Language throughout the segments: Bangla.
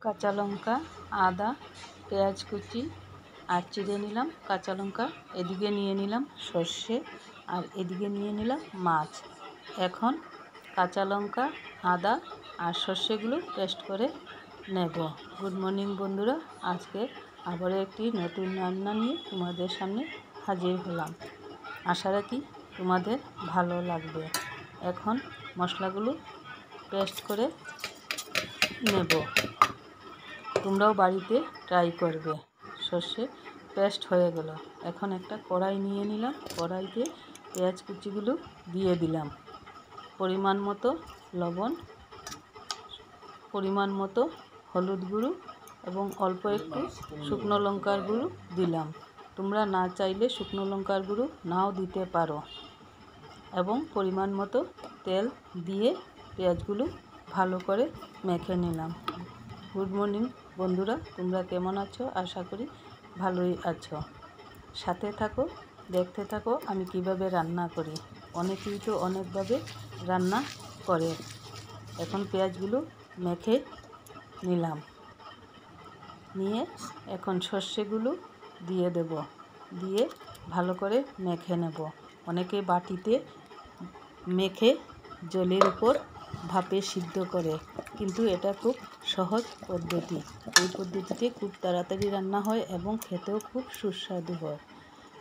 কাঁচা লঙ্কা, আদা, পেঁয়াজ কুচি আর চিড়ে নিলাম কাঁচা লঙ্কা। এদিকে নিয়ে নিলাম সর্ষে আর এদিকে নিয়ে নিলাম মাছ। এখন কাঁচা লঙ্কা, আদা আর সর্ষেগুলো পেস্ট করে নেব। গুড মর্নিং বন্ধুরা, আজকে আবার একটি নতুন রান্না নিয়ে তোমাদের সামনে হাজির হলাম। আশা রাখি তোমাদের ভালো লাগবে। এখন মশলাগুলো পেস্ট করে নেব। তোমরাও বাড়িতে ট্রাই করবে। সর্ষে পেস্ট হয়ে গেল। এখন একটা কড়াই নিয়ে নিলাম। কড়াইতে পেঁয়াজ কুচিগুলো দিয়ে দিলাম। পরিমাণ মতো লবণ, পরিমাণ মতো হলুদ গুঁড়ো এবং অল্প একটু শুকনো লঙ্কার গুঁড়ো দিলাম। তোমরা না চাইলে শুকনো লঙ্কার গুঁড়ো নাও দিতে পারো। এবং পরিমাণ মতো তেল দিয়ে পেঁয়াজগুলো ভালো করে মেখে নিলাম। গুড মর্নিং বন্ধুরা, তোমরা কেমন আছো? আশা করি ভালোই আছো। সাথে থাকো, দেখতে থাকো আমি কিভাবে রান্না করি। অনেকেই তো অনেকভাবে রান্না করে। এখন পেঁয়াজগুলো মেখে নিলাম। নিয়ে এখন সর্ষেগুলো দিয়ে দেব। দিয়ে ভালো করে মেখে নেব। অনেকে বাটিতে মেখে জলের উপর ভাপে সিদ্ধ করে, কিন্তু এটা খুব সহজ পদ্ধতি। এই পদ্ধতিতে খুব তাড়াতাড়ি রান্না হয় এবং খেতেও খুব সুস্বাদু হয়।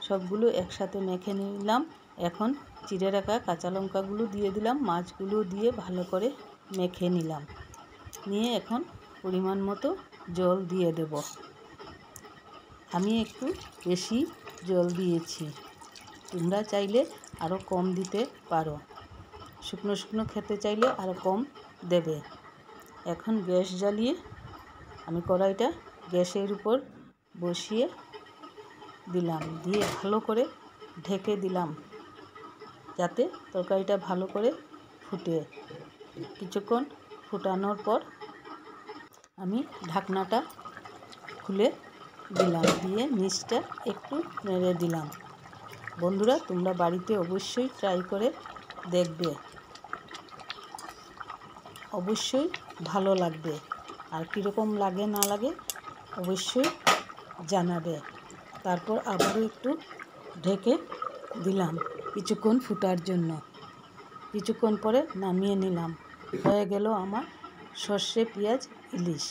সবগুলো একসাথে মেখে নিলাম। এখন চিড়ে রাখা কাঁচা লঙ্কাগুলো দিয়ে দিলাম। মাছগুলো দিয়ে ভালো করে মেখে নিলাম। নিয়ে এখন পরিমাণ মতো জল দিয়ে দেব। আমি একটু বেশি জল দিয়েছি। তোমরা চাইলে আরও কম দিতে পারো। শুকনো শুকনো খেতে চাইলে আরও কম দেবে। এখন গ্যাস জ্বালিয়ে আমি কড়াইটা গ্যাসের উপর বসিয়ে দিলাম। দিয়ে ভালো করে ঢেকে দিলাম, যাতে তরকারিটা ভালো করে ফুটে। কিছুক্ষণ ফুটানোর পর আমি ঢাকনাটা খুলে দিলাম। দিয়ে নিচটা একটু নেড়ে দিলাম। বন্ধুরা, তোমরা বাড়িতে অবশ্যই ট্রাই করে দেখবে। অবশ্যই ভালো লাগবে। আর কীরকম লাগে না লাগে অবশ্যই জানাবে। তারপর আবারও একটু ঢেকে দিলাম কিছুক্ষণ ফুটার জন্য। কিছুক্ষণ পরে নামিয়ে নিলাম। হয়ে গেল আমার সর্ষে পেঁয়াজ ইলিশ।